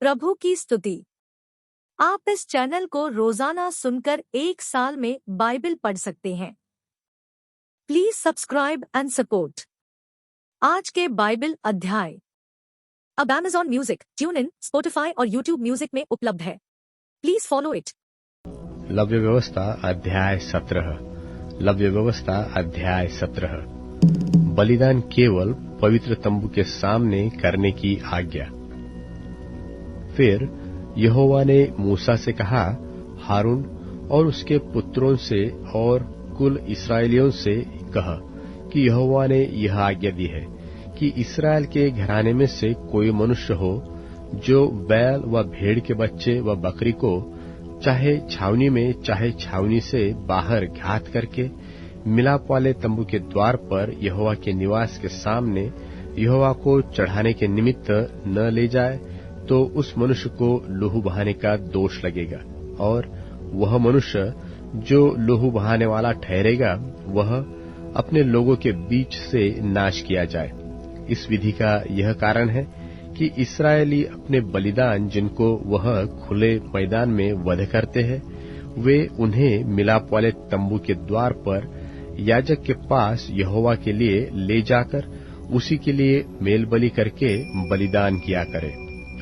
प्रभु की स्तुति। आप इस चैनल को रोजाना सुनकर 1 साल में बाइबल पढ़ सकते हैं। Please subscribe and support. आज के बाइबल अध्याय अब Amazon music, tune in, Spotify और यूट्यूब म्यूजिक में उपलब्ध है। Please follow it. लव्य व्यवस्था अध्याय 17। लव्य व्यवस्था अध्याय 17। बलिदान केवल पवित्र तंबू के सामने करने की आज्ञा। फिर यहोवा ने मूसा से कहा, हारून और उसके पुत्रों से और कुल इस्राएलियों से कह कि यहोवा ने यह आज्ञा दी है कि इस्राएल के घराने में से कोई मनुष्य हो जो बैल व भेड़ के बच्चे व बकरी को चाहे छावनी में चाहे छावनी से बाहर घात करके मिलाप वाले तंबू के द्वार पर यहोवा के निवास के सामने यहोवा को चढ़ाने के निमित्त न ले जाए, तो उस मनुष्य को लहू बहाने का दोष लगेगा, और वह मनुष्य जो लहू बहाने वाला ठहरेगा वह अपने लोगों के बीच से नाश किया जाए। इस विधि का यह कारण है कि इस्राएली अपने बलिदान जिनको वह खुले मैदान में वध करते हैं, वे उन्हें मिलाप वाले तंबू के द्वार पर याजक के पास यहोवा के लिए ले जाकर उसी के लिए मेल बलि करके बलिदान किया करे,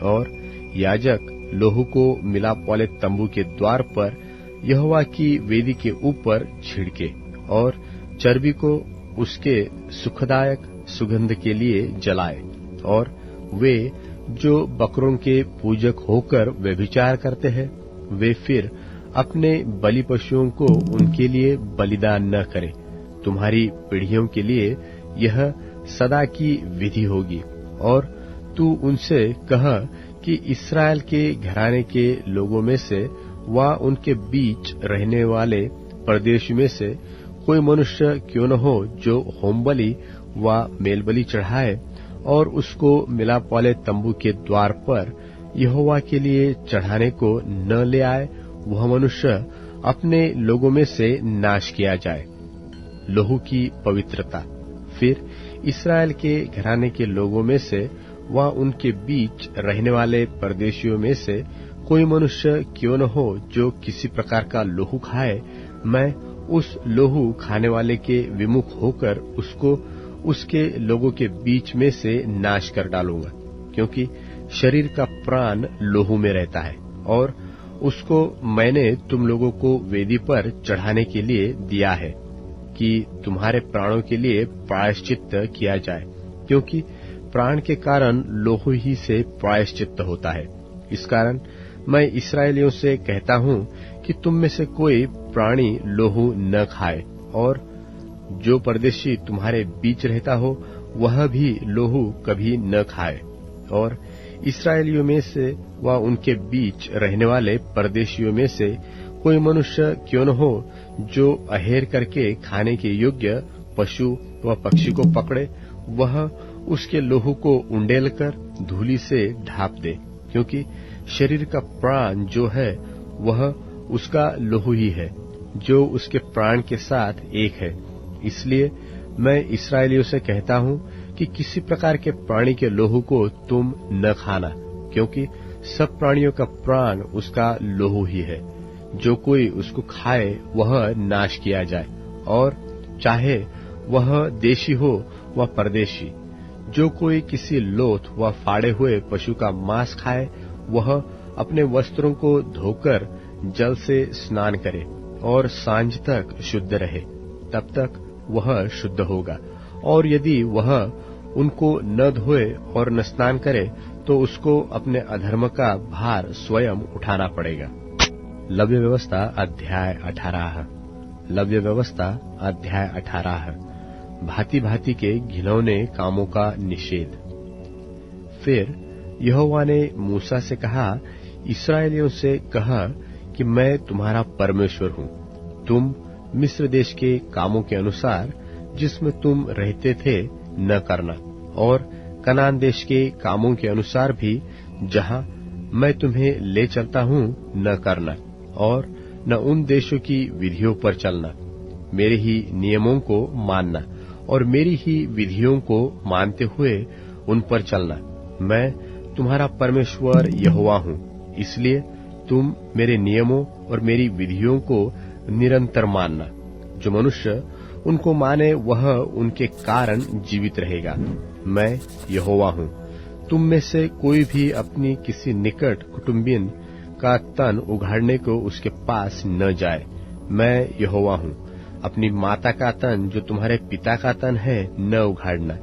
और याजक लोहू को मिलाप वाले तंबू के द्वार पर यहोवा की वेदी के ऊपर छिड़के और चर्बी को उसके सुखदायक सुगंध के लिए जलाए। और वे जो बकरों के पूजक होकर व्यभिचार करते हैं, वे फिर अपने बलि पशुओं को उनके लिए बलिदान न करें। तुम्हारी पीढ़ियों के लिए यह सदा की विधि होगी। और तू उनसे कह कि इस्राएल के घराने के लोगों में से व उनके बीच रहने वाले परदेश में से कोई मनुष्य क्यों न हो जो होमबलि व मेलबलि चढ़ाए और उसको मिलाप वाले तंबू के द्वार पर यहोवा के लिए चढ़ाने को न ले आए, वह मनुष्य अपने लोगों में से नाश किया जाए। लहू की पवित्रता। फिर इस्राएल के घराने के लोगों में से व उनके बीच रहने वाले परदेशियों में से कोई मनुष्य क्यों न हो जो किसी प्रकार का लहू खाए, मैं उस लहू खाने वाले के विमुख होकर उसको उसके लोगों के बीच में से नाश कर डालूंगा, क्योंकि शरीर का प्राण लहू में रहता है, और उसको मैंने तुम लोगों को वेदी पर चढ़ाने के लिए दिया है कि तुम्हारे प्राणों के लिए प्रायश्चित्त किया जाए, क्योंकि प्राण के कारण लोहू ही से प्रायश्चित्त होता है। इस कारण मैं इस्राएलियों से कहता हूँ कि तुम में से कोई प्राणी लोहू न खाए, और जो परदेशी तुम्हारे बीच रहता हो वह भी लोहू कभी न खाए। और इस्राएलियों में से व उनके बीच रहने वाले परदेशियों में से कोई मनुष्य क्यों न हो जो अहेर करके खाने के योग्य पशु व पक्षी को पकड़े, वह उसके लोहू को उंडेल कर धूली से ढांप दे, क्योंकि शरीर का प्राण जो है वह उसका लोहू ही है, जो उसके प्राण के साथ एक है। इसलिए मैं इस्राएलियों से कहता हूँ कि किसी प्रकार के प्राणी के लोहू को तुम न खाना, क्योंकि सब प्राणियों का प्राण उसका लोहू ही है। जो कोई उसको खाए वह नाश किया जाए, और चाहे वह देशी हो व परदेशी। जो कोई किसी लोथ व फाड़े हुए पशु का मांस खाए, वह अपने वस्त्रों को धोकर जल से स्नान करे और सांझ तक शुद्ध रहे, तब तक वह शुद्ध होगा। और यदि वह उनको न धोए और न स्नान करे, तो उसको अपने अधर्म का भार स्वयं उठाना पड़ेगा। लव्य व्यवस्था अध्याय 18। लव्य व्यवस्था अध्याय 18। भांति भांति के घिनौने कामों का निषेध। फिर यहोवा ने मूसा से कहा, इस्राएलियों से कहा कि मैं तुम्हारा परमेश्वर हूँ। तुम मिस्र देश के कामों के अनुसार जिसमें तुम रहते थे न करना, और कनान देश के कामों के अनुसार भी जहाँ मैं तुम्हें ले चलता हूँ न करना, और न उन देशों की विधियों पर चलना। मेरे ही नियमों को मानना और मेरी ही विधियों को मानते हुए उन पर चलना। मैं तुम्हारा परमेश्वर यहोवा हूँ। इसलिए तुम मेरे नियमों और मेरी विधियों को निरंतर मानना। जो मनुष्य उनको माने वह उनके कारण जीवित रहेगा। मैं यहोवा हूँ। तुम में से कोई भी अपनी किसी निकट कुटुंबिन का तन उघाड़ने को उसके पास न जाए। मैं यहोवा हूँ। अपनी माता का तन जो तुम्हारे पिता का तन है न उघाड़ना।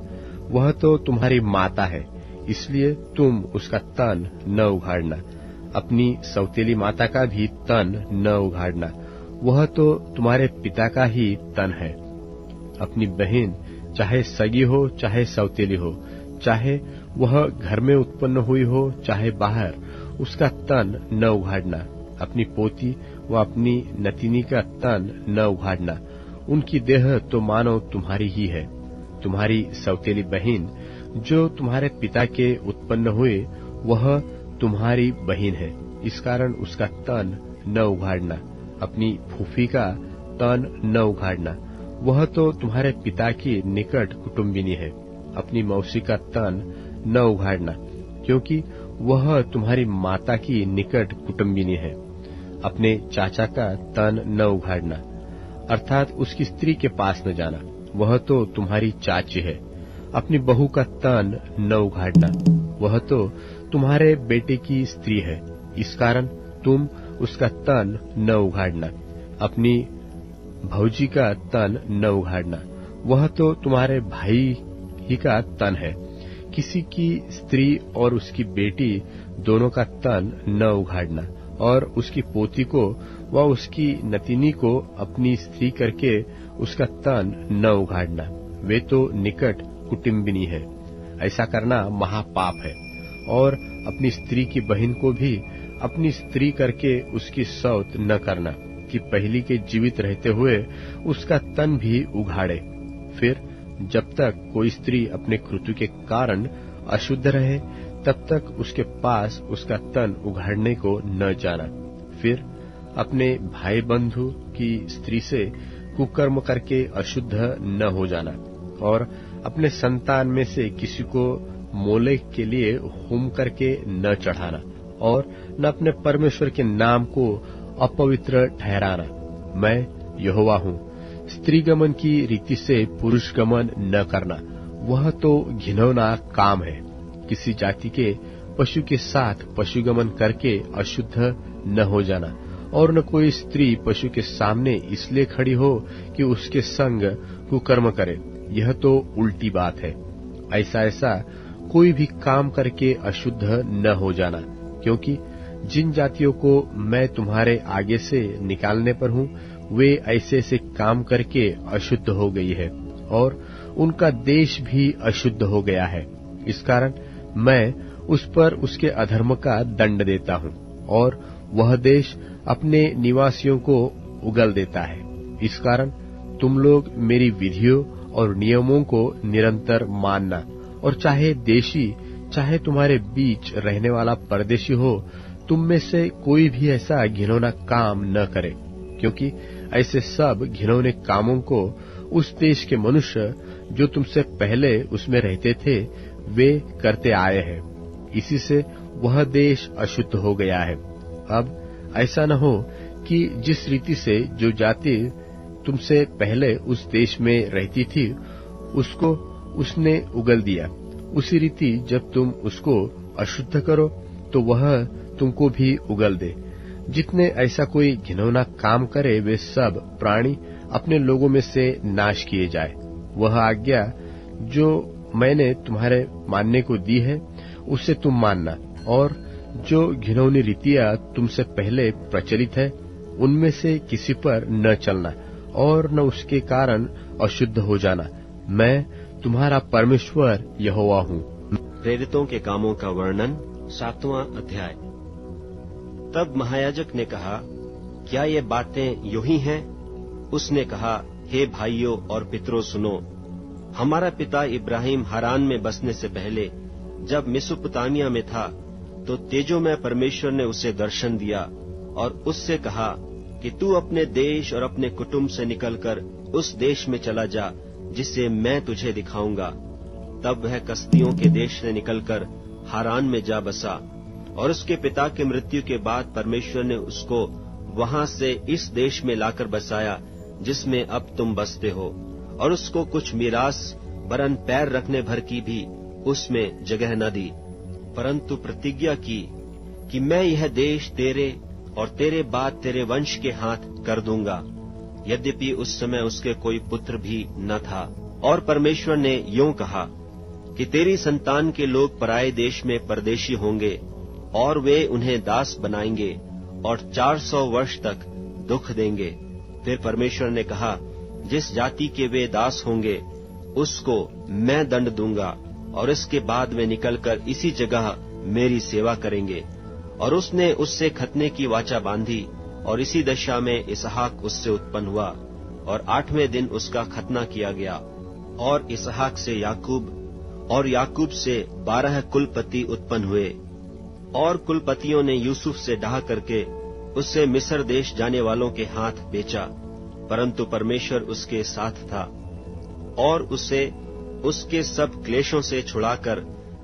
वह तो तुम्हारी माता है, इसलिए तुम उसका तन न उघाड़ना। अपनी सौतेली माता का भी तन न उघाड़ना। वह तो तुम्हारे पिता का ही तन है। अपनी बहन चाहे सगी हो चाहे सौतेली हो, चाहे वह घर में उत्पन्न हुई हो चाहे बाहर, उसका तन न उघाड़ना। अपनी पोती व अपनी नतिनी का तन न उघाड़ना। उनकी देह तो मानो तुम्हारी ही है। तुम्हारी सौतेली बहन जो तुम्हारे पिता के उत्पन्न हुए, वह तुम्हारी बहन है, इस कारण उसका तन न उघाड़ना। अपनी फूफी का तन न उघाड़ना। वह तो तुम्हारे पिता की निकट कुटुंबिनी है। अपनी मौसी का तन न उघाड़ना, क्योंकि वह तुम्हारी माता की निकट कुटुंबिनी है। अपने चाचा का तन न उघाड़ना, अर्थात उसकी स्त्री के पास न जाना, वह तो तुम्हारी चाची है। अपनी बहू का तन न उघाड़ना, वह तो तुम्हारे बेटे की स्त्री है, इस कारण तुम उसका तन न उघाड़ना। अपनी भौजी का तन न उघाड़ना, वह तो तुम्हारे भाई ही का तन है। किसी की स्त्री और उसकी बेटी दोनों का तन न उघाड़ना, और उसकी पोती को व उसकी नतिनी को अपनी स्त्री करके उसका तन न उघाड़ना। वे तो निकट कुटुंबिनी है। ऐसा करना महापाप है। और अपनी स्त्री की बहन को भी अपनी स्त्री करके उसकी सौत न करना, कि पहली के जीवित रहते हुए उसका तन भी उघाड़े। फिर जब तक कोई स्त्री अपने कृत्य के कारण अशुद्ध रहे, तब तक उसके पास उसका तन उघाड़ने को न जाना। फिर अपने भाई बंधु की स्त्री से कुकर्म करके अशुद्ध न हो जाना। और अपने संतान में से किसी को मोलेक के लिए होम करके न चढ़ाना, और न अपने परमेश्वर के नाम को अपवित्र ठहराना। मैं यहोवा हूँ। स्त्री गमन की रीति से पुरुष गमन न करना, वह तो घिनौना काम है। किसी जाति के पशु के साथ पशुगमन करके अशुद्ध न हो जाना, और न कोई स्त्री पशु के सामने इसलिए खड़ी हो कि उसके संग कुकर्म करे, यह तो उल्टी बात है। ऐसा कोई भी काम करके अशुद्ध न हो जाना, क्योंकि जिन जातियों को मैं तुम्हारे आगे से निकालने पर हूँ, वे ऐसे काम करके अशुद्ध हो गई है, और उनका देश भी अशुद्ध हो गया है। इस कारण मैं उस पर उसके अधर्म का दंड देता हूँ, और वह देश अपने निवासियों को उगल देता है। इस कारण तुम लोग मेरी विधियों और नियमों को निरंतर मानना, और चाहे देशी चाहे तुम्हारे बीच रहने वाला परदेशी हो, तुम में से कोई भी ऐसा घिनौना काम न करे, क्योंकि ऐसे सब घिनौने कामों को उस देश के मनुष्य जो तुमसे पहले उसमें रहते थे, वे करते आए हैं। इसी से वह देश अशुद्ध हो गया है। अब ऐसा न हो कि जिस रीति से जो जाति तुमसे पहले उस देश में रहती थी, उसको उसने उगल दिया, उसी रीति जब तुम उसको अशुद्ध करो तो वह तुमको भी उगल दे। जितने ऐसा कोई घिनौना काम करे, वे सब प्राणी अपने लोगों में से नाश किए जाए। वह आज्ञा जो मैंने तुम्हारे मानने को दी है, उसे तुम मानना, और जो घिनौनी रीतियां तुमसे पहले प्रचलित है, उनमें से किसी पर न चलना, और न उसके कारण अशुद्ध हो जाना। मैं तुम्हारा परमेश्वर यहोवा हूँ। प्रेरितों के कामों का वर्णन 7वां अध्याय। तब महायाजक ने कहा, क्या ये बातें यूं ही हैं? उसने कहा, हे भाइयों और पितरों सुनो। हमारा पिता इब्राहिम हारान में बसने से पहले जब मेसोपोटामिया में था, तो तेजोमय परमेश्वर ने उसे दर्शन दिया और उससे कहा कि तू अपने देश और अपने कुटुंब से निकलकर उस देश में चला जा जिसे मैं तुझे दिखाऊंगा। तब वह कसदियों के देश से निकलकर हारान में जा बसा, और उसके पिता के मृत्यु के बाद परमेश्वर ने उसको वहां से इस देश में लाकर बसाया जिसमें अब तुम बसते हो, और उसको कुछ मीरास वरन पैर रखने भर की भी उसमें जगह न दी, परंतु प्रतिज्ञा की कि मैं यह देश तेरे और तेरे बाद तेरे वंश के हाथ कर दूंगा। यद्यपि उस समय उसके कोई पुत्र भी न था। और परमेश्वर ने यूं कहा कि तेरी संतान के लोग पराये देश में परदेशी होंगे, और वे उन्हें दास बनाएंगे और 400 वर्ष तक दुख देंगे। फिर परमेश्वर ने कहा, जिस जाति के वे दास होंगे उसको मैं दंड दूंगा, और इसके बाद वे निकलकर इसी जगह मेरी सेवा करेंगे। और उसने उससे खतने की वाचा बांधी, और इसी दशा में इसहाक उससे उत्पन्न हुआ, और 8वें दिन उसका खतना किया गया। और इसहाक से याकूब, और याकूब से 12 कुलपति उत्पन्न हुए। और कुलपतियों ने यूसुफ से डाह करके उससे मिस्र देश जाने वालों के हाथ बेचा, परंतु परमेश्वर उसके साथ था, और उसे उसके सब क्लेशों से छुड़ाकर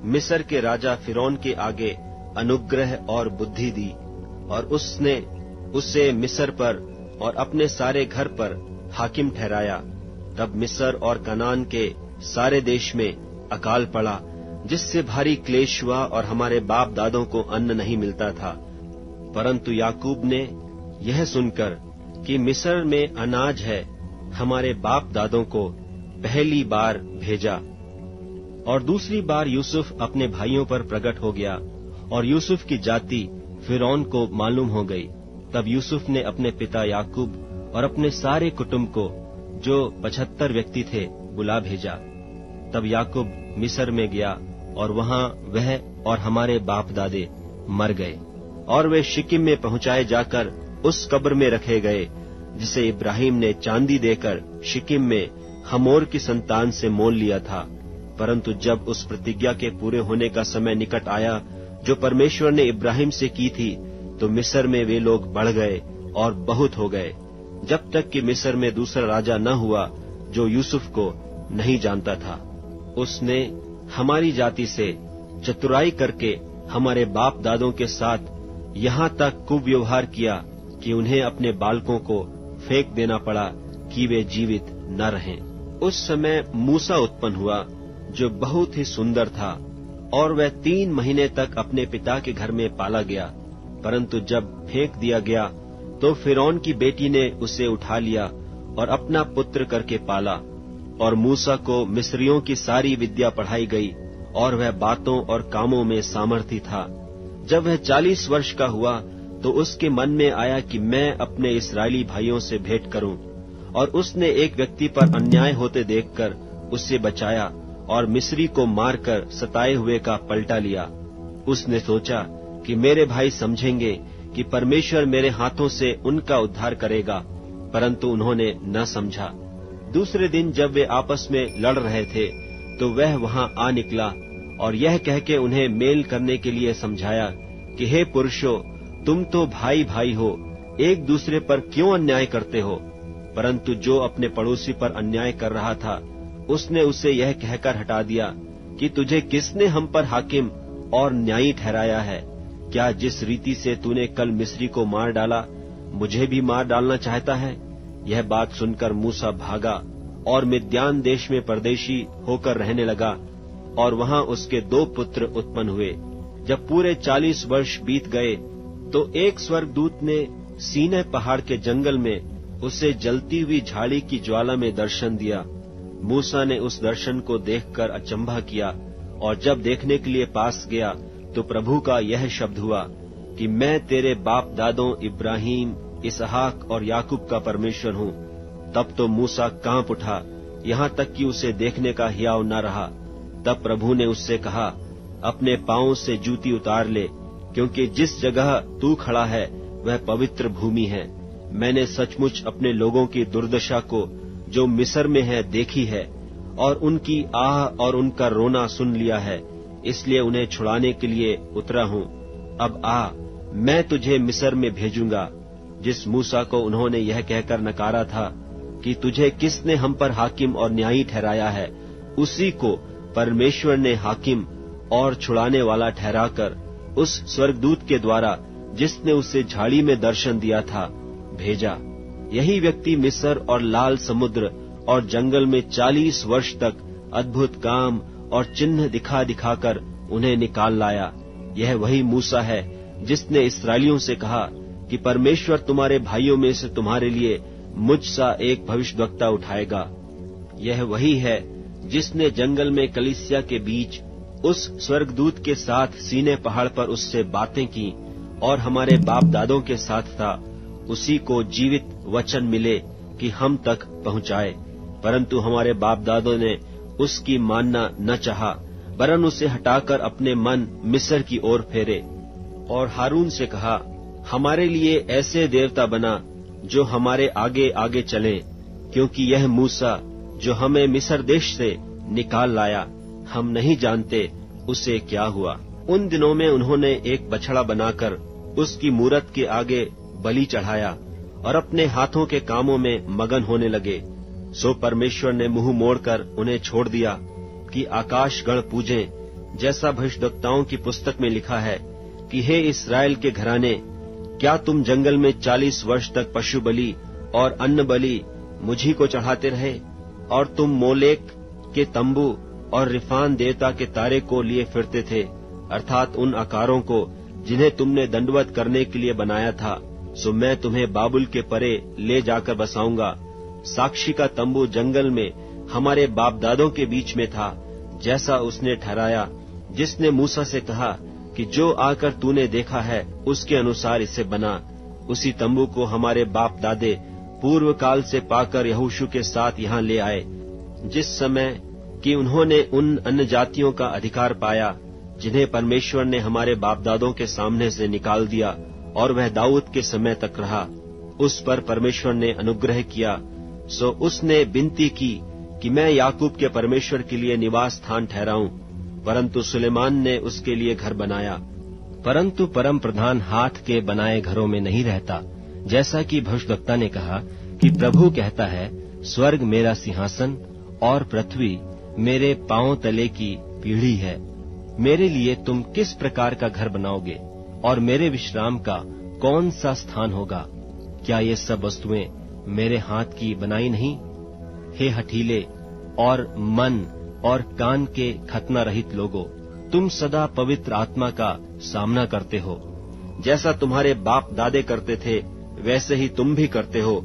मिस्र के राजा फिरौन के आगे अनुग्रह और बुद्धि दी। और उसने उसे मिस्र पर और अपने सारे घर पर हाकिम ठहराया। तब मिस्र और कनान के सारे देश में अकाल पड़ा, जिससे भारी क्लेश हुआ, और हमारे बाप दादों को अन्न नहीं मिलता था। परंतु याकूब ने यह सुनकर कि मिस्र में अनाज है, हमारे बाप दादों को पहली बार भेजा। और दूसरी बार यूसुफ अपने भाइयों पर प्रकट हो गया, और यूसुफ की जाति फिरौन को मालूम हो गई। तब यूसुफ ने अपने पिता याकूब और अपने सारे कुटुंब को, जो 75 व्यक्ति थे, बुला भेजा। तब याकूब मिस्र में गया, और वहां वह और हमारे बाप दादे मर गए, और वे शिकिम में पहुंचाए जाकर उस कब्र में रखे गए जिसे इब्राहिम ने चांदी देकर शिकिम में हमोर की संतान से मोल लिया था। परंतु जब उस प्रतिज्ञा के पूरे होने का समय निकट आया जो परमेश्वर ने इब्राहिम से की थी, तो मिस्र में वे लोग बढ़ गए और बहुत हो गए, जब तक कि मिस्र में दूसरा राजा न हुआ जो यूसुफ को नहीं जानता था। उसने हमारी जाति से चतुराई करके हमारे बाप दादों के साथ यहाँ तक कुव्यवहार किया कि उन्हें अपने बालकों को फेंक देना पड़ा कि वे जीवित न रहें। उस समय मूसा उत्पन्न हुआ, जो बहुत ही सुंदर था, और वह 3 महीने तक अपने पिता के घर में पाला गया। परंतु जब फेंक दिया गया तो फिरौन की बेटी ने उसे उठा लिया और अपना पुत्र करके पाला। और मूसा को मिस्रियों की सारी विद्या पढ़ाई गई, और वह बातों और कामों में सामर्थी था। जब वह 40 वर्ष का हुआ तो उसके मन में आया कि मैं अपने इस्राएली भाइयों से भेंट करूं, और उसने एक व्यक्ति पर अन्याय होते देखकर उससे बचाया, और मिस्री को मारकर सताए हुए का पलटा लिया। उसने सोचा कि मेरे भाई समझेंगे कि परमेश्वर मेरे हाथों से उनका उद्धार करेगा, परंतु उन्होंने न समझा। दूसरे दिन जब वे आपस में लड़ रहे थे तो वह वहां आ निकला, और यह कह के उन्हें मेल करने के लिए समझाया कि हे पुरुषों, तुम तो भाई भाई हो, एक दूसरे पर क्यों अन्याय करते हो। परंतु जो अपने पड़ोसी पर अन्याय कर रहा था, उसने उसे यह कहकर हटा दिया कि तुझे किसने हम पर हाकिम और न्यायी ठहराया है? क्या जिस रीति से तूने कल मिस्री को मार डाला, मुझे भी मार डालना चाहता है? यह बात सुनकर मूसा भागा और मिद्यान देश में परदेशी होकर रहने लगा, और वहां उसके 2 पुत्र उत्पन्न हुए। जब पूरे 40 वर्ष बीत गए तो एक स्वर्गदूत ने सीनै पहाड़ के जंगल में उसे जलती हुई झाड़ी की ज्वाला में दर्शन दिया। मूसा ने उस दर्शन को देखकर अचंभा किया, और जब देखने के लिए पास गया तो प्रभु का यह शब्द हुआ कि मैं तेरे बाप दादों इब्राहिम, इसहाक और याकूब का परमेश्वर हूँ। तब तो मूसा कांप उठा, यहाँ तक कि उसे देखने का हियाव न रहा। तब प्रभु ने उससे कहा, अपने पांवों से जूती उतार ले, क्योंकि जिस जगह तू खड़ा है वह पवित्र भूमि है। मैंने सचमुच अपने लोगों की दुर्दशा को जो मिस्र में है देखी है, और उनकी आह और उनका रोना सुन लिया है, इसलिए उन्हें छुड़ाने के लिए उतरा हूँ। अब आ, मैं तुझे मिस्र में भेजूंगा। जिस मूसा को उन्होंने यह कहकर नकारा था कि तुझे किसने हम पर हाकिम और न्यायी ठहराया है, उसी को परमेश्वर ने हाकिम और छुड़ाने वाला ठहराकर उस स्वर्गदूत के द्वारा जिसने उसे झाड़ी में दर्शन दिया था भेजा। यही व्यक्ति मिस्र और लाल समुद्र और जंगल में 40 वर्ष तक अद्भुत काम और चिन्ह दिखा दिखाकर उन्हें निकाल लाया। यह वही मूसा है जिसने इस्राएलियों से कहा कि परमेश्वर तुम्हारे भाइयों में से तुम्हारे लिए मुझ सा एक भविष्यद्वक्ता उठाएगा। यह वही है जिसने जंगल में कलीसिया के बीच उस स्वर्गदूत के साथ सीने पहाड़ पर उससे बातें की और हमारे बाप दादों के साथ था। उसी को जीवित वचन मिले कि हम तक पहुंचाए, परंतु हमारे बाप दादों ने उसकी मानना न चाहा, वरन उसे हटाकर अपने मन मिस्र की ओर फेरे। और हारून से कहा, हमारे लिए ऐसे देवता बना जो हमारे आगे आगे चले, क्योंकि यह मूसा जो हमें मिस्र देश से निकाल लाया, हम नहीं जानते उसे क्या हुआ। उन दिनों में उन्होंने एक बछड़ा बनाकर उसकी मूरत के आगे बलि चढ़ाया और अपने हाथों के कामों में मगन होने लगे। सो परमेश्वर ने मुंह मोड़कर उन्हें छोड़ दिया कि आकाश गण पूजें, जैसा भविष्यद्वक्ताओं की पुस्तक में लिखा है कि हे इस्राएल के घराने, क्या तुम जंगल में 40 वर्ष तक पशु बलि और अन्न बलि मुझी को चढ़ाते रहे? और तुम मोलेक के तंबू और रिफान देवता के तारे को लिए फिरते थे, अर्थात उन आकारों को जिन्हें तुमने दंडवत करने के लिए बनाया था। सो मैं तुम्हें बाबुल के परे ले जाकर बसाऊंगा। साक्षी का तंबू जंगल में हमारे बाप दादों के बीच में था, जैसा उसने ठहराया, जिसने मूसा से कहा कि जो आकर तूने देखा है उसके अनुसार इसे बना। उसी तंबू को हमारे बाप दादे पूर्व काल से पाकर यहोशू के साथ यहाँ ले आए, जिस समय कि उन्होंने उन अन्य जातियों का अधिकार पाया जिन्हें परमेश्वर ने हमारे बाप दादों के सामने से निकाल दिया, और वह दाऊद के समय तक रहा। उस पर परमेश्वर ने अनुग्रह किया। सो उसने विनती की कि मैं याकूब के परमेश्वर के लिए निवास स्थान ठहराऊं, परंतु सुलेमान ने उसके लिए घर बनाया। परंतु परम प्रधान हाथ के बनाए घरों में नहीं रहता, जैसा कि भविष्यद्वक्ता ने कहा कि प्रभु कहता है, स्वर्ग मेरा सिंहासन और पृथ्वी मेरे पांव तले की पीढ़ी है। मेरे लिए तुम किस प्रकार का घर बनाओगे और मेरे विश्राम का कौन सा स्थान होगा? क्या ये सब वस्तुएं मेरे हाथ की बनाई नहीं? हे हठीले और मन और कान के खतना रहित लोगों, तुम सदा पवित्र आत्मा का सामना करते हो। जैसा तुम्हारे बाप दादे करते थे वैसे ही तुम भी करते हो।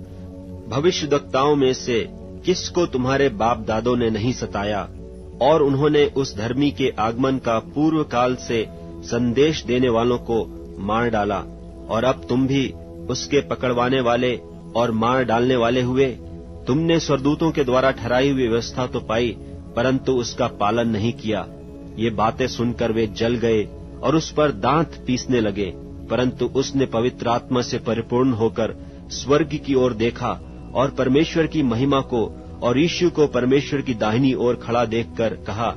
भविष्यद्वक्ताओं में से किसको तुम्हारे बाप दादों ने नहीं सताया, और उन्होंने उस धर्मी के आगमन का पूर्व काल से संदेश देने वालों को मार डाला। और अब तुम भी उसके पकड़वाने वाले और मार डालने वाले हुए। तुमने स्वर्गदूतों के द्वारा ठहराई हुई व्यवस्था तो पाई, परंतु उसका पालन नहीं किया। ये बातें सुनकर वे जल गए और उस पर दांत पीसने लगे। परंतु उसने पवित्र आत्मा से परिपूर्ण होकर स्वर्ग की ओर देखा और परमेश्वर की महिमा को और यीशु को परमेश्वर की दाहिनी ओर खड़ा देखकर कहा,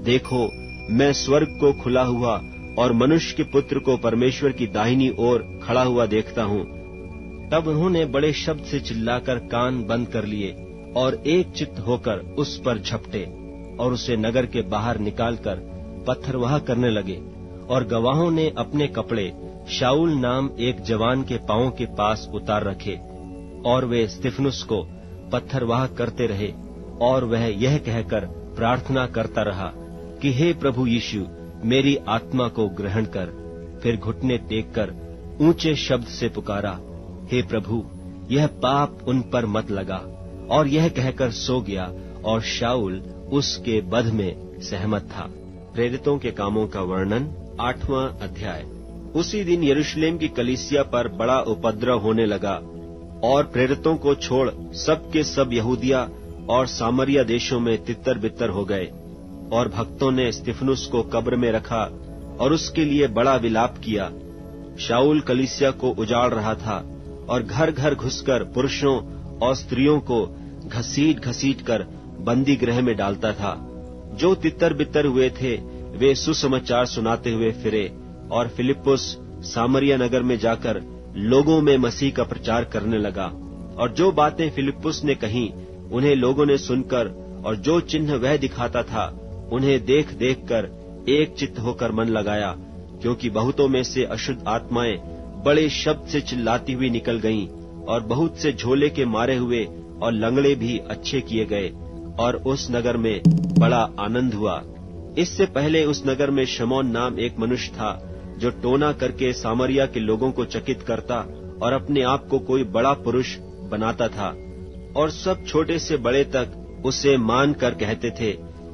देखो, मैं स्वर्ग को खुला हुआ और मनुष्य के पुत्र को परमेश्वर की दाहिनी ओर खड़ा हुआ देखता हूँ। तब उन्होंने बड़े शब्द से चिल्लाकर कान बंद कर लिए और एक चित्त होकर उस पर झपटे और उसे नगर के बाहर निकालकर पत्थरवाह करने लगे। और गवाहों ने अपने कपड़े शाऊल नाम एक जवान के पांवों के पास उतार रखे, और वे स्तिफनुस को पत्थरवाह करते रहे। और वह यह कहकर प्रार्थना करता रहा कि हे प्रभु यीशु, मेरी आत्मा को ग्रहण कर। फिर घुटने टेक कर ऊंचे शब्द से पुकारा, हे प्रभु, यह पाप उन पर मत लगा। और यह कहकर सो गया, और शाऊल उसके वध में सहमत था। प्रेरितों के कामों का वर्णन 8वां अध्याय। उसी दिन यरूशलेम की कलीसिया पर बड़ा उपद्रव होने लगा, और प्रेरितों को छोड़ सब के सब यहूदिया और सामरिया देशों में तितर बितर हो गए। और भक्तों ने स्तिफनुस को कब्र में रखा और उसके लिए बड़ा विलाप किया। शाऊल कलीसिया को उजाड़ रहा था और घर घर घुसकर पुरुषों और स्त्रियों को घसीट घसीट कर बंदी गृह में डालता था। जो तितर बितर हुए थे वे सुसमाचार सुनाते हुए फिरे, और फिलिप्पुस सामरिया नगर में जाकर लोगों में मसीह का प्रचार करने लगा। और जो बातें फिलिप्पुस ने कही उन्हें लोगों ने सुनकर, और जो चिन्ह वह दिखाता था उन्हें देख देख कर एक चित्त होकर मन लगाया, क्योंकि बहुतों में से अशुद्ध आत्माएं बड़े शब्द से चिल्लाती हुई निकल गईं, और बहुत से झोले के मारे हुए और लंगड़े भी अच्छे किए गए, और उस नगर में बड़ा आनंद हुआ। इससे पहले उस नगर में शमौन नाम एक मनुष्य था, जो टोना करके सामरिया के लोगों को चकित करता और अपने आप को कोई बड़ा पुरुष बनाता था, और सब छोटे से बड़े तक उसे मान कर कहते थे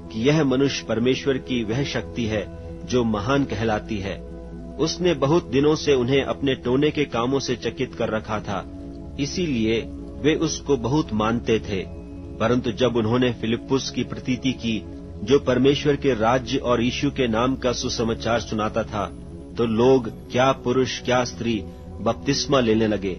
कि यह मनुष्य परमेश्वर की वह शक्ति है जो महान कहलाती है। उसने बहुत दिनों से उन्हें अपने टोने के कामों से चकित कर रखा था, इसीलिए वे उसको बहुत मानते थे। परंतु जब उन्होंने फिलिप्पुस की प्रतीति की, जो परमेश्वर के राज्य और यीशु के नाम का सुसमाचार सुनाता था, तो लोग क्या पुरुष क्या स्त्री बपतिस्मा लेने लगे।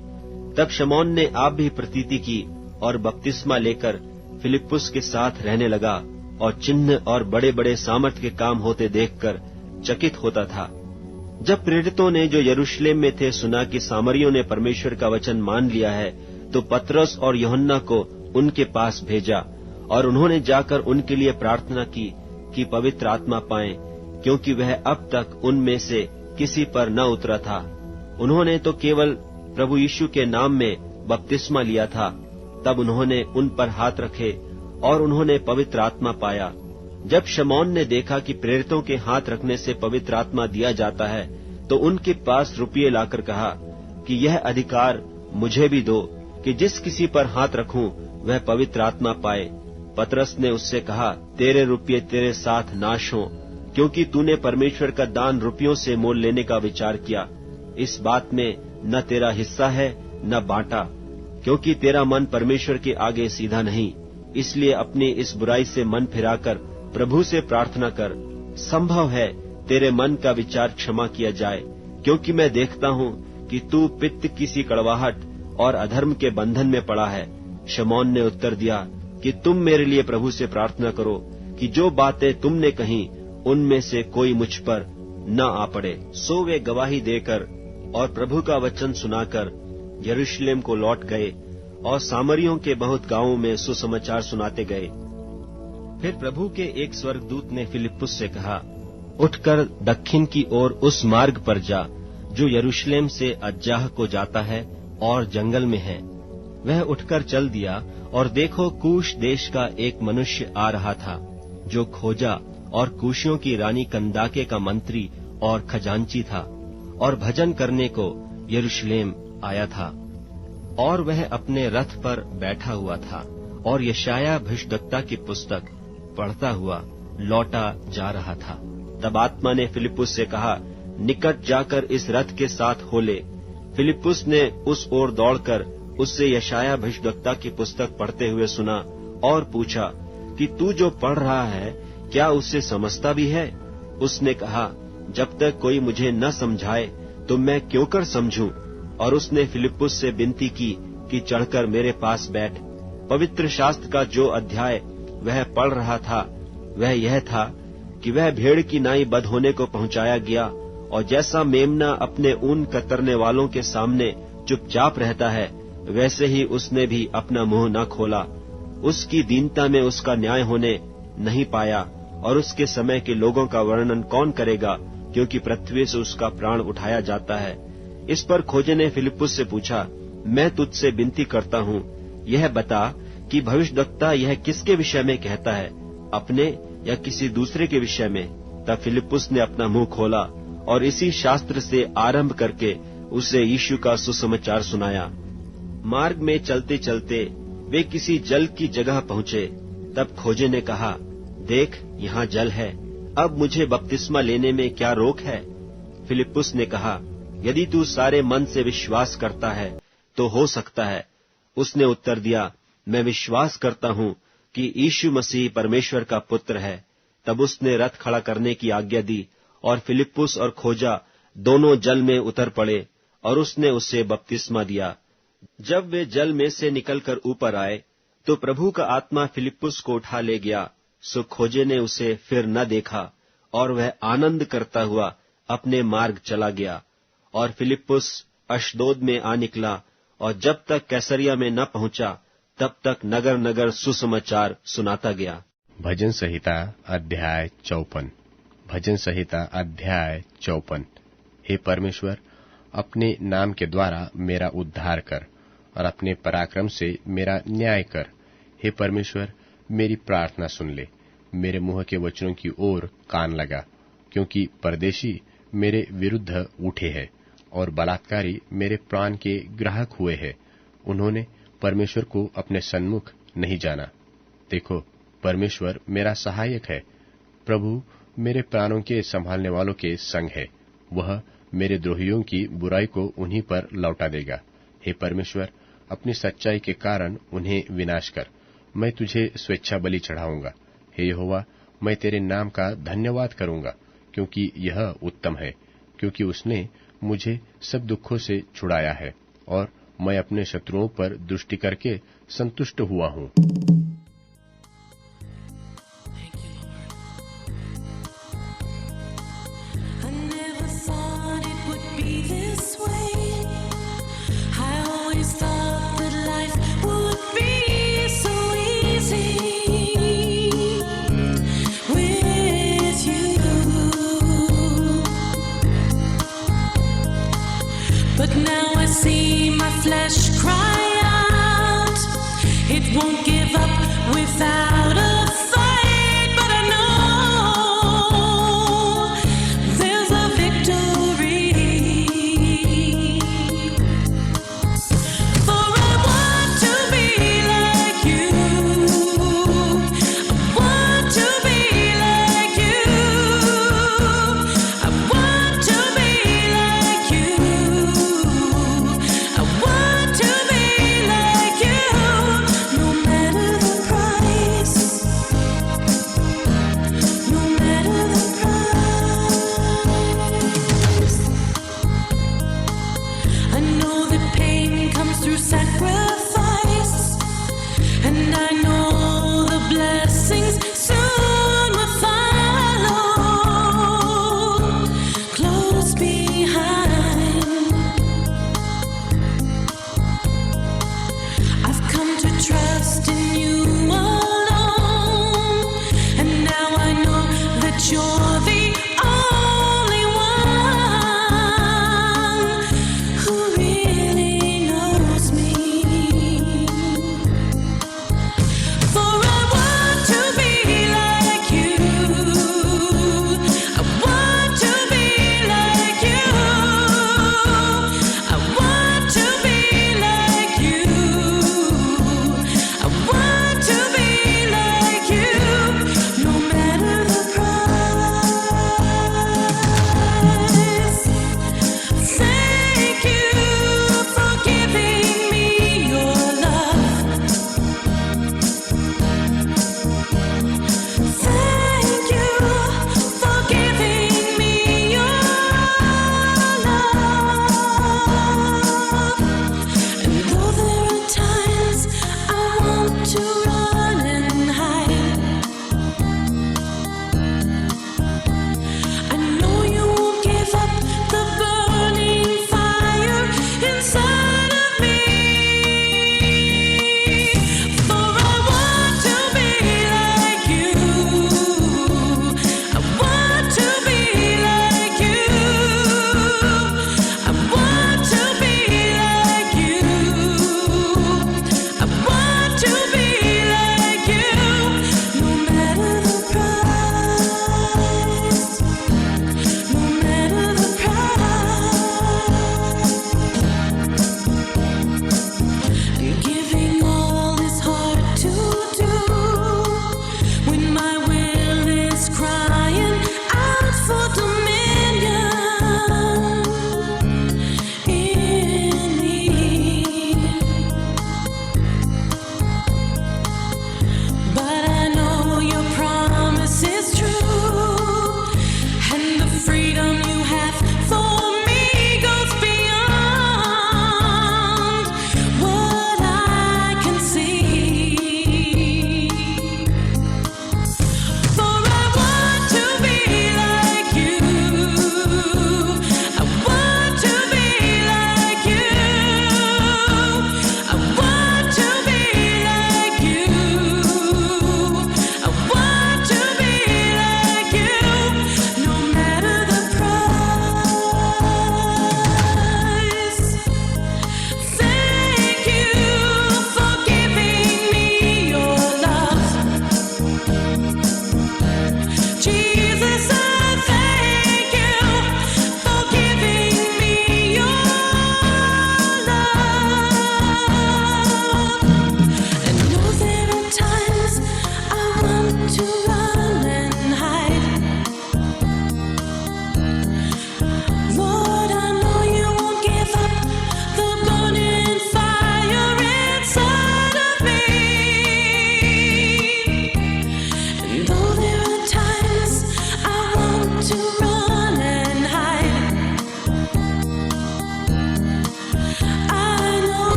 तब शमौन ने आप भी प्रतीति की और बपतिस्मा लेकर फिलिप्पुस के साथ रहने लगा, और चिन्ह और बड़े बड़े सामर्थ के काम होते देखकर चकित होता था। जब प्रेरितों ने जो यरूशलेम में थे सुना कि सामरियों ने परमेश्वर का वचन मान लिया है, तो पतरस और यूहन्ना को उनके पास भेजा, और उन्होंने जाकर उनके लिए प्रार्थना की कि पवित्र आत्मा पाएं, क्योंकि वह अब तक उनमें से किसी पर न उतरा था। उन्होंने तो केवल प्रभु यीशु के नाम में बपतिस्मा लिया था। तब उन्होंने उन पर हाथ रखे और उन्होंने पवित्र आत्मा पाया। जब शमौन ने देखा कि प्रेरितों के हाथ रखने से पवित्र आत्मा दिया जाता है, तो उनके पास रुपये लाकर कहा कि यह अधिकार मुझे भी दो कि जिस किसी पर हाथ रखूं वह पवित्र आत्मा पाए। पतरस ने उससे कहा, तेरे रुपये तेरे साथ नाश हों, क्योंकि तूने परमेश्वर का दान रुपयों से मोल लेने का विचार किया। इस बात में न तेरा हिस्सा है न बांटा, क्योंकि तेरा मन परमेश्वर के आगे सीधा नहीं। इसलिए अपनी इस बुराई से मन फिराकर प्रभु से प्रार्थना कर, संभव है तेरे मन का विचार क्षमा किया जाए, क्योंकि मैं देखता हूँ कि तू पित्त की सी कड़वाहट और अधर्म के बंधन में पड़ा है। शमौन ने उत्तर दिया कि तुम मेरे लिए प्रभु से प्रार्थना करो कि जो बातें तुमने कही उनमें से कोई मुझ पर न आ पड़े। सो वे गवाही देकर और प्रभु का वचन सुनाकर यरूशलेम को लौट गए, और सामरियों के बहुत गांवों में सुसमाचार सुनाते गए। फिर प्रभु के एक स्वर्गदूत ने फिलिप्पुस से कहा, उठकर दक्षिण की ओर उस मार्ग पर जा जो यरूशलेम से अज्जाह को जाता है और जंगल में है। वह उठकर चल दिया, और देखो कूश देश का एक मनुष्य आ रहा था, जो खोजा और कूशियों की रानी कंदाके का मंत्री और खजांची था, और भजन करने को यरूशलेम आया था। और वह अपने रथ पर बैठा हुआ था, और यशायाह भविष्यद्वक्ता की पुस्तक पढ़ता हुआ लौटा जा रहा था। तब आत्मा ने फिलिप्पुस से कहा, निकट जाकर इस रथ के साथ हो ले। फिलिप्पुस ने उस ओर दौड़कर उससे यशायाह भविष्यद्वक्ता की पुस्तक पढ़ते हुए सुना, और पूछा कि तू जो पढ़ रहा है क्या उससे समझता भी है? उसने कहा, जब तक कोई मुझे न समझाए तो मैं क्यों कर समझूं? और उसने फिलिप्पुस से विनती की कि चढ़कर मेरे पास बैठ। पवित्र शास्त्र का जो अध्याय वह पढ़ रहा था वह यह था कि वह भेड़ की नाई बध होने को पहुंचाया गया, और जैसा मेमना अपने ऊन कतरने वालों के सामने चुपचाप रहता है, वैसे ही उसने भी अपना मुंह न खोला। उसकी दीनता में उसका न्याय होने नहीं पाया, और उसके समय के लोगों का वर्णन कौन करेगा, क्योंकि पृथ्वी से उसका प्राण उठाया जाता है। इस पर खोजे ने फिलिप्पुस से पूछा, मैं तुझसे विनती करता हूँ, यह बता कि भविष्यद्वक्ता यह किसके विषय में कहता है, अपने या किसी दूसरे के विषय में? तब फिलिप्पुस ने अपना मुंह खोला और इसी शास्त्र से आरंभ करके उसे यीशु का सुसमाचार सुनाया। मार्ग में चलते चलते वे किसी जल की जगह पहुंचे। तब खोजे ने कहा, देख यहाँ जल है, अब मुझे बपतिस्मा लेने में क्या रोक है? फिलिप्पुस ने कहा, यदि तू सारे मन से विश्वास करता है तो हो सकता है। उसने उत्तर दिया, मैं विश्वास करता हूँ कि यीशु मसीह परमेश्वर का पुत्र है। तब उसने रथ खड़ा करने की आज्ञा दी, और फिलिप्पुस और खोजा दोनों जल में उतर पड़े, और उसने उसे बपतिस्मा दिया। जब वे जल में से निकलकर ऊपर आए, तो प्रभु का आत्मा फिलिप्पुस को उठा ले गया। सो खोजे ने उसे फिर न देखा, और वह आनंद करता हुआ अपने मार्ग चला गया। और फिलिप्पुस अशदोद में आ निकला, और जब तक कैसरिया में न पहुंचा तब तक नगर नगर सुसमाचार सुनाता गया। भजन संहिता अध्याय 54। भजन संहिता अध्याय 54। हे परमेश्वर, अपने नाम के द्वारा मेरा उद्धार कर और अपने पराक्रम से मेरा न्याय कर। हे परमेश्वर, मेरी प्रार्थना सुन ले, मेरे मुंह के वचनों की ओर कान लगा, क्योंकि परदेशी मेरे विरुद्ध उठे हैं और बलात्कारी मेरे प्राण के ग्राहक हुए हैं। उन्होंने परमेश्वर को अपने सन्मुख नहीं जाना। देखो, परमेश्वर मेरा सहायक है। प्रभु मेरे प्राणों के संभालने वालों के संग है। वह मेरे द्रोहियों की बुराई को उन्हीं पर लौटा देगा। हे परमेश्वर, अपनी सच्चाई के कारण उन्हें विनाश कर। मैं तुझे स्वेच्छा बलि चढ़ाऊंगा। हे यहोवा, मैं तेरे नाम का धन्यवाद करूंगा, क्योंकि यह उत्तम है, क्योंकि उसने मुझे सब दुखों से छुड़ाया है और मैं अपने शत्रुओं पर दृष्टि करके संतुष्ट हुआ हूँ। But now I see my flesh cry out. It won't give up without a fight. But I know there's a victory. For I want to be like you. I want to be like you. I want to be like you. I want to be like you, no matter the price.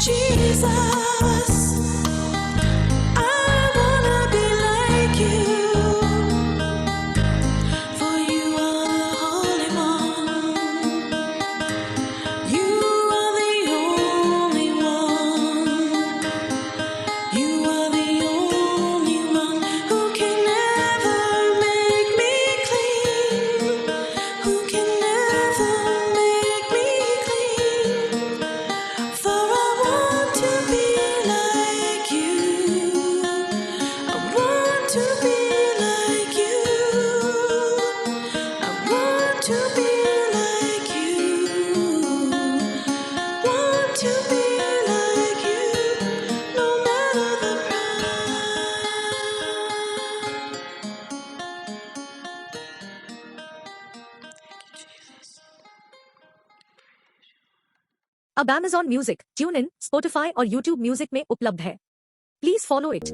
Jesus, I wanna be like you, for you are the Holy One. You are the only one. You are the only one who can never make me clean, who can never make me clean. For I want to be like you. I want to be like you. I want to be like you. Want to be like you, no matter the price. अब Amazon music, tune in, Spotify और YouTube music में उपलब्ध है। Please follow it.